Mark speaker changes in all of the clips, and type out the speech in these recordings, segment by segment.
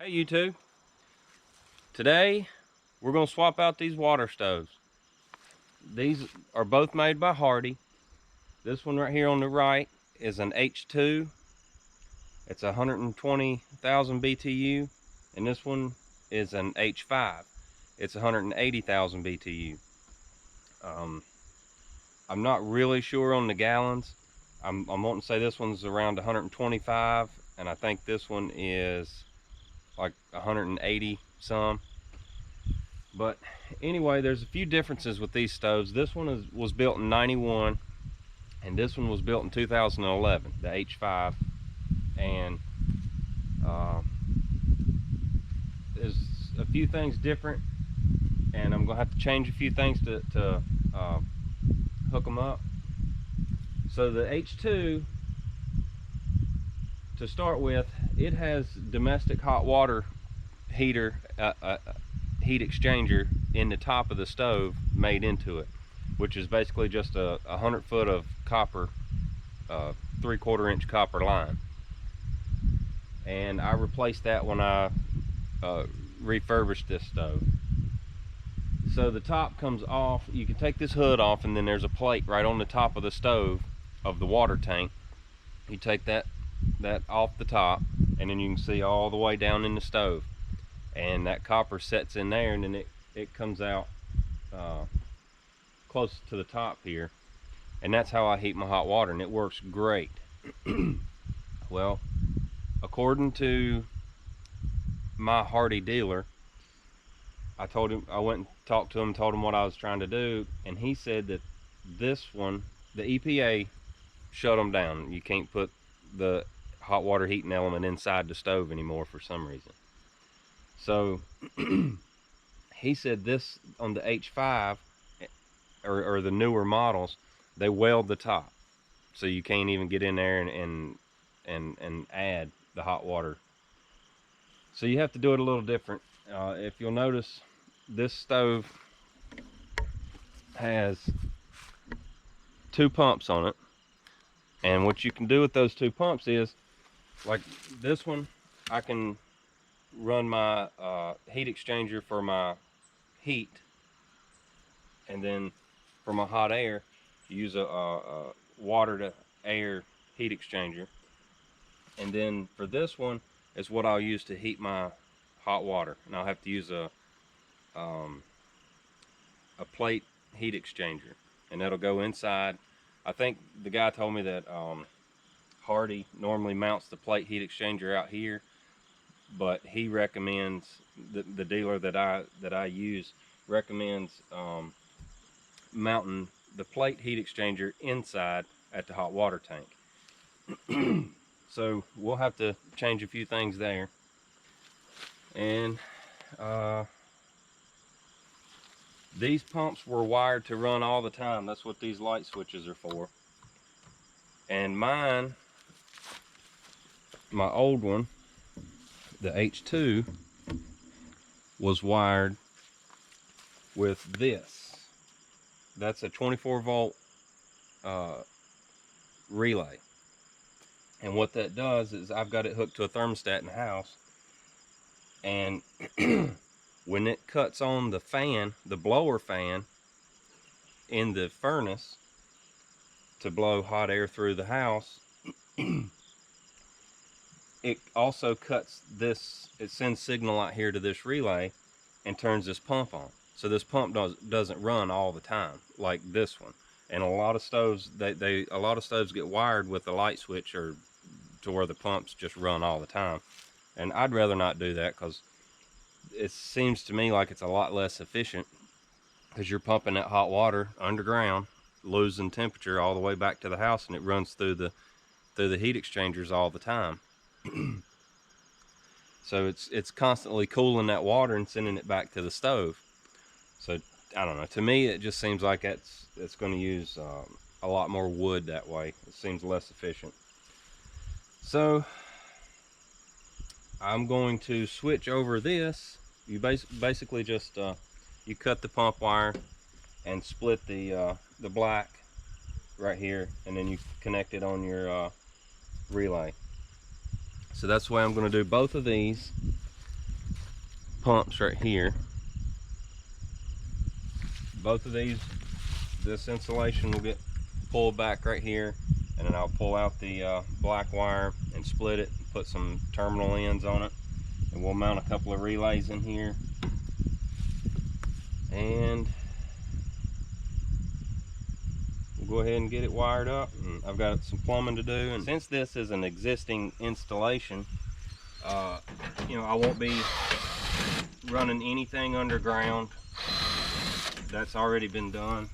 Speaker 1: Hey YouTube, today we're going to swap out these water stoves. These are both made by Hardey. This one right here on the right is an H2. It's 120,000 BTU, and this one is an H5. It's 180,000 BTU. I'm not really sure on the gallons. I'm wanting to say this one's around 125, and I think this one is like 180 some. But anyway, there's a few differences with these stoves. This one was built in '91, and this one was built in 2011, the H5. And there's a few things different, and I'm gonna have to change a few things to hook them up. So the H2, to start with, it has domestic hot water heater, heat exchanger in the top of the stove made into it, which is basically just a 100 foot of copper, 3/4 inch copper line. And I replaced that when I refurbished this stove. So the top comes off. You can take this hood off, and then there's a plate right on the top of the stove of the water tank. You take that off the top, and then you can see all the way down in the stove, and that copper sets in there, and then it comes out close to the top here, and that's how I heat my hot water, and it works great. Well, according to my Hardey dealer, I went and talked to him, told him what I was trying to do, and he said that this one, the EPA shut them down. You can't put the hot water heating element inside the stove anymore for some reason. So he said this on the H5 or the newer models, they weld the top, so you can't even get in there and add the hot water. So you have to do it a little different. If you'll notice, this stove has 2 pumps on it, and what you can do with those 2 pumps is, like this one, I can run my heat exchanger for my heat, and then for my hot air, use a water to air heat exchanger. And then for this one is what I'll use to heat my hot water, and I'll have to use a plate heat exchanger, and that'll go inside. I think the guy told me that Hardey normally mounts the plate heat exchanger out here, but he recommends, the dealer that I use recommends mounting the plate heat exchanger inside at the hot water tank. So we'll have to change a few things there. And these pumps were wired to run all the time. That's what these light switches are for. And mine, my old one, the H2, was wired with this. That's a 24 volt relay. And what that does is, I've got it hooked to a thermostat in the house, and when it cuts on the fan, the blower fan in the furnace to blow hot air through the house, it also cuts this, it sends signal out here to this relay and turns this pump on. So this pump doesn't run all the time like this one. And a lot of stoves, a lot of stoves get wired with a light switch, or to where the pumps just run all the time. And I'd rather not do that, because it seems to me like it's a lot less efficient, because you're pumping that hot water underground, losing temperature all the way back to the house, and it runs through the heat exchangers all the time. So it's constantly cooling that water and sending it back to the stove. So I don't know, to me it just seems like it's going to use a lot more wood that way. It seems less efficient. So I'm going to switch over this. You basically just you cut the pump wire and split the black right here, and then you connect it on your relay. So that's the way I'm going to do both of these. pumps right here. Both of these, this insulation will get pulled back right here, and then I'll pull out the black wire and split it and put some terminal ends on it, and we'll mount a couple of relays in here, and we'll go ahead and get it wired up. And I've got some plumbing to do, and since this is an existing installation, you know, I won't be running anything underground. That's already been done.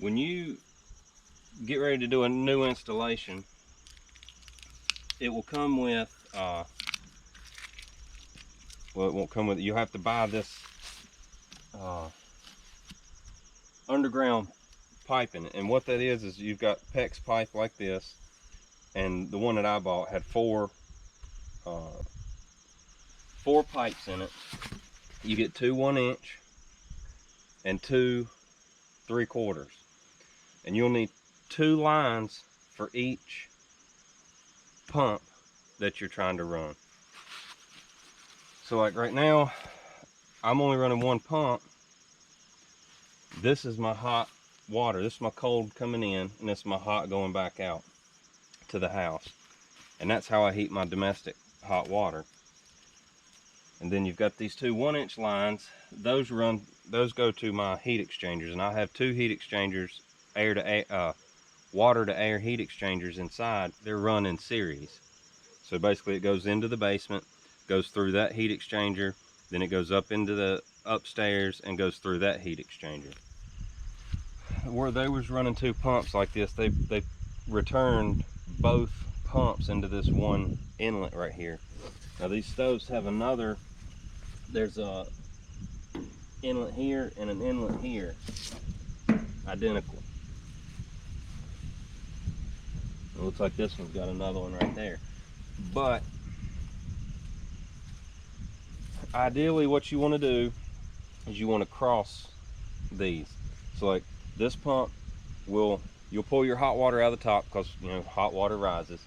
Speaker 1: When you get ready to do a new installation, it will come with, well, it won't come with it. You have to buy this underground piping, and what that is you've got PEX pipe like this, and the one that I bought had four pipes in it. You get 2 1-inch and 2 3/4, and you'll need 2 lines for each pump that you're trying to run. So like right now, I'm only running 1 pump. This is my hot water. This is my cold coming in, and this is my hot going back out to the house. And that's how I heat my domestic hot water. And then you've got these 2 1-inch lines. Those go to my heat exchangers, and I have 2 heat exchangers, air to air, water to air heat exchangers inside. They're run in series. So basically it goes into the basement, goes through that heat exchanger, then it goes up into the upstairs and goes through that heat exchanger. Where they was running 2 pumps like this, they returned both pumps into this one inlet right here. Now these stoves have another, there's a inlet here and an inlet here, identical. It looks like this one's got another one right there. But ideally what you want to do is you want to cross these. So like this pump, you'll pull your hot water out of the top, because you know hot water rises.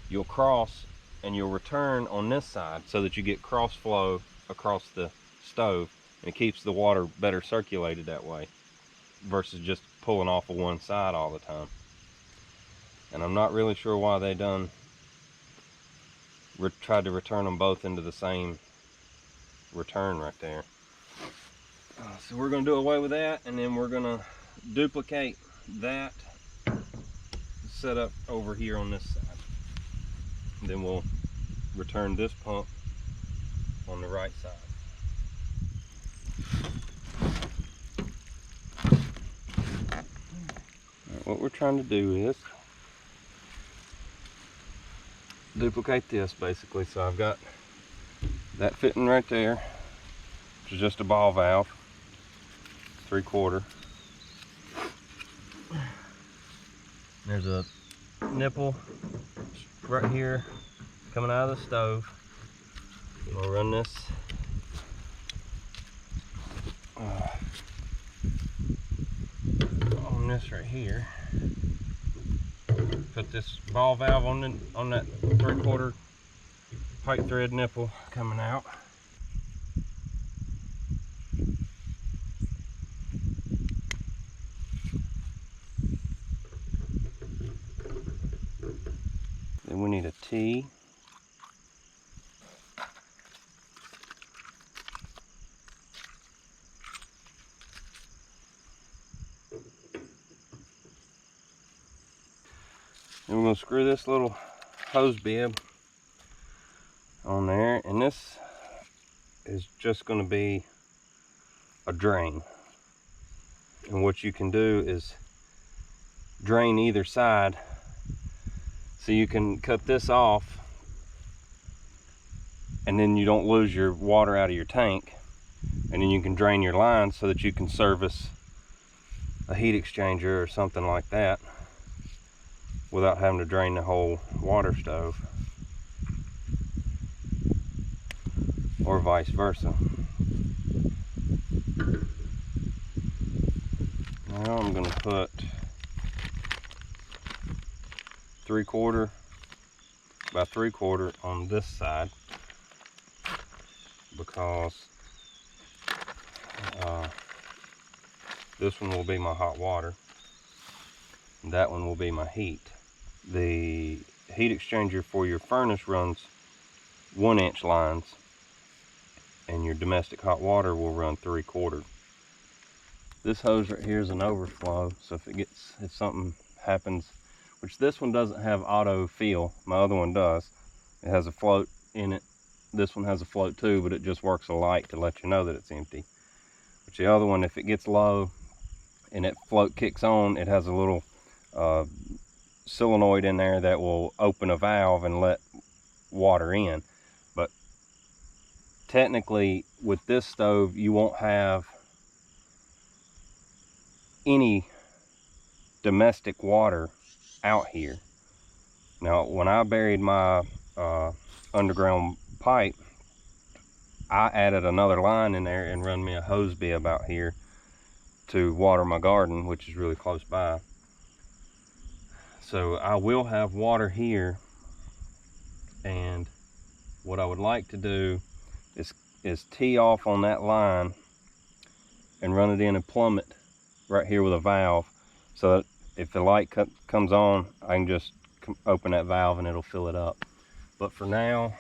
Speaker 1: You'll cross and you'll return on this side so that you get cross flow across the stove, and it keeps the water better circulated that way versus just pulling off of one side all the time. And I'm not really sure why they tried to return them both into the same return right there. So we're going to do away with that, and then we're going to duplicate that setup over here on this side. And then we'll return this pump on the right side. Right, what we're trying to do is duplicate this basically. So I've got that fitting right there, which is just a ball valve, 3/4. There's a nipple right here coming out of the stove. I'll run this on this right here. Put this ball valve on that 3/4 pipe thread nipple coming out. Then we need a T. Then we're going to screw this little hose bib on there, and this is just going to be a drain. And what you can do is drain either side, so you can cut this off and then you don't lose your water out of your tank, and then you can drain your lines so that you can service a heat exchanger or something like that without having to drain the whole water stove. or vice versa. Now I'm going to put 3/4, about 3/4 on this side, because this one will be my hot water and that one will be my heat. The heat exchanger for your furnace runs 1-inch lines, and your domestic hot water will run 3/4. This hose right here is an overflow, so if something happens, which this one doesn't have auto fill, my other one does. It has a float in it. This one has a float too, but it just works a light to let you know that it's empty. But the other one, if it gets low and that float kicks on, it has a little solenoid in there that will open a valve and let water in. But technically with this stove, you won't have any domestic water out here. Now when I buried my underground pipe, I added another line in there and run me a hose bib out here to water my garden, which is really close by. So I will have water here, and what I would like to do is tee off on that line and run it in and plumb it right here with a valve, so that if the light comes on, I can just open that valve and it'll fill it up. But for now,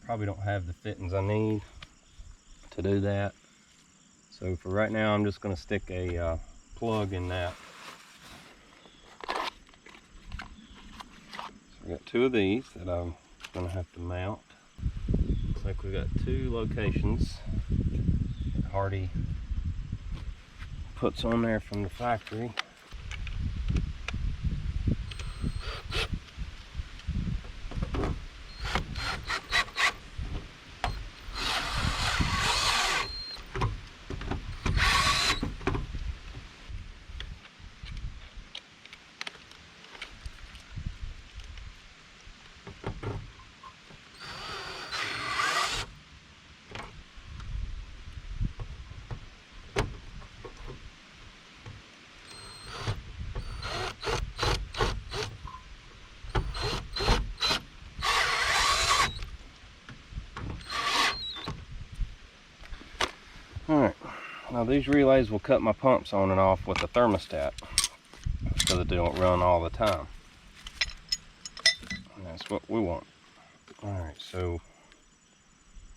Speaker 1: I probably don't have the fittings I need to do that. So for right now, I'm just going to stick a plug in that. So I got 2 of these that I'm going to have to mount. Looks like we got 2 locations that Hardey puts on there from the factory. Alright, now these relays will cut my pumps on and off with a thermostat so that they don't run all the time. And that's what we want. Alright, so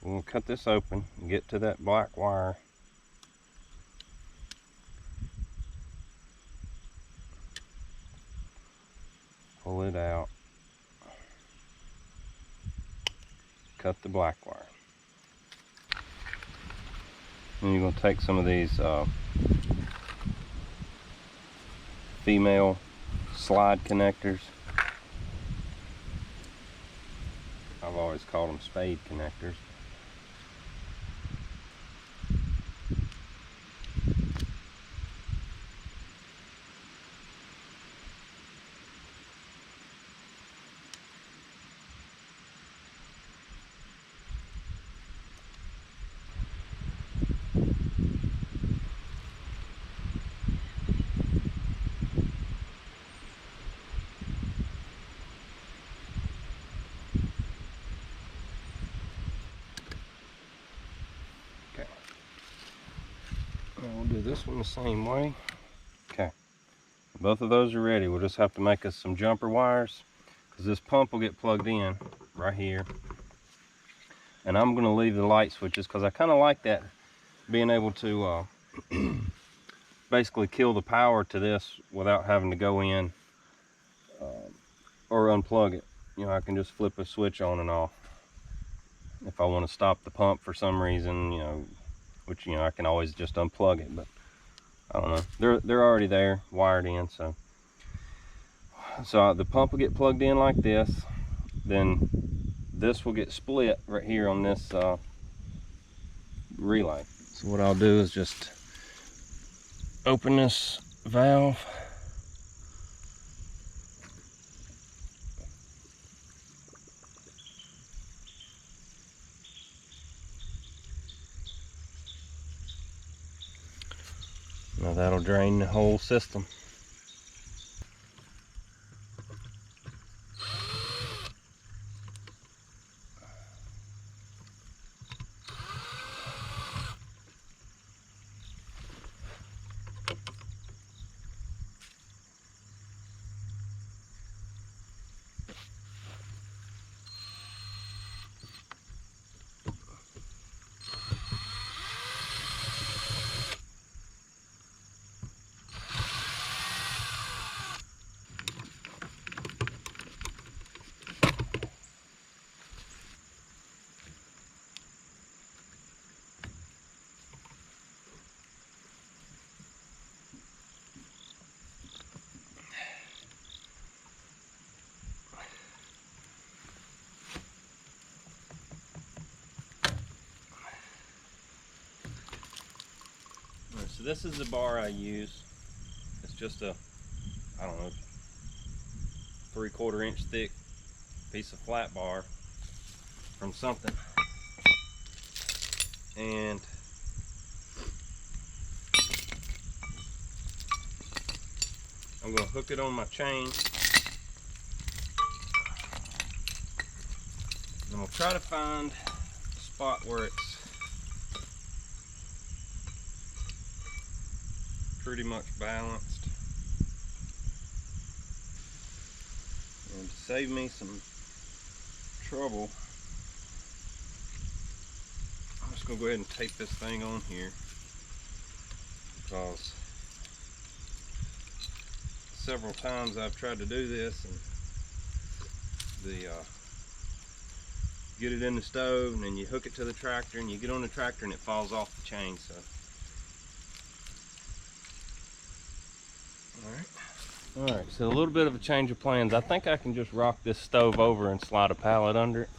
Speaker 1: we'll cut this open and get to that black wire. Pull it out. Cut the black wire. And you're going to take some of these female slide connectors. I've always called them spade connectors. We'll do this one the same way. Okay, both of those are ready. We'll just have to make us some jumper wires, because this pump will get plugged in right here. And I'm going to leave the light switches because I kind of like that, being able to basically kill the power to this without having to go in or unplug it. You know, I can just flip a switch on and off if I want to stop the pump for some reason, you know, which, you know, I can always just unplug it. But I don't know, they're already there, wired in. So the pump will get plugged in like this, then this will get split right here on this relay. So what I'll do is just open this valve, Now that'll drain the whole system. So this is the bar I use. It's just a, I don't know, 3/4 inch thick piece of flat bar from something. And I'm going to hook it on my chain. And I'm going to try to find a spot where it's pretty much balanced. And to save me some trouble, I'm just going to go ahead and tape this thing on here, because several times I've tried to do this and get it in the stove, and then you hook it to the tractor and you get on the tractor and it falls off the chain. So Alright, so a little bit of a change of plans. I think I can just rock this stove over and slide a pallet under it.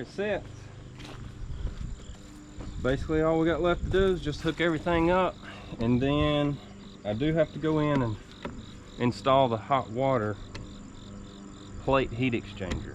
Speaker 1: there it sits. Basically all we got left to do is just hook everything up, and then I do have to go in and install the hot water plate heat exchanger.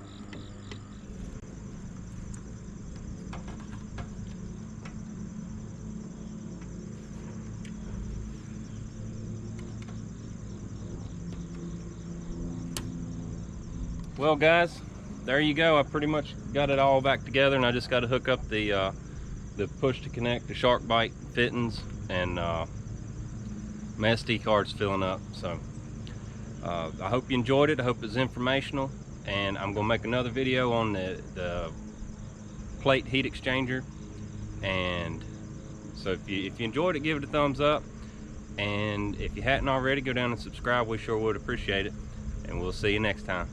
Speaker 1: Well guys, there you go. I pretty much got it all back together, and I just got to hook up the push to connect, the shark bite fittings, and my SD card's filling up. So I hope you enjoyed it. I hope it was informational, and I'm gonna make another video on the plate heat exchanger. And so if you enjoyed it, give it a thumbs up, and if you hadn't already, go down and subscribe. We sure would appreciate it, and we'll see you next time.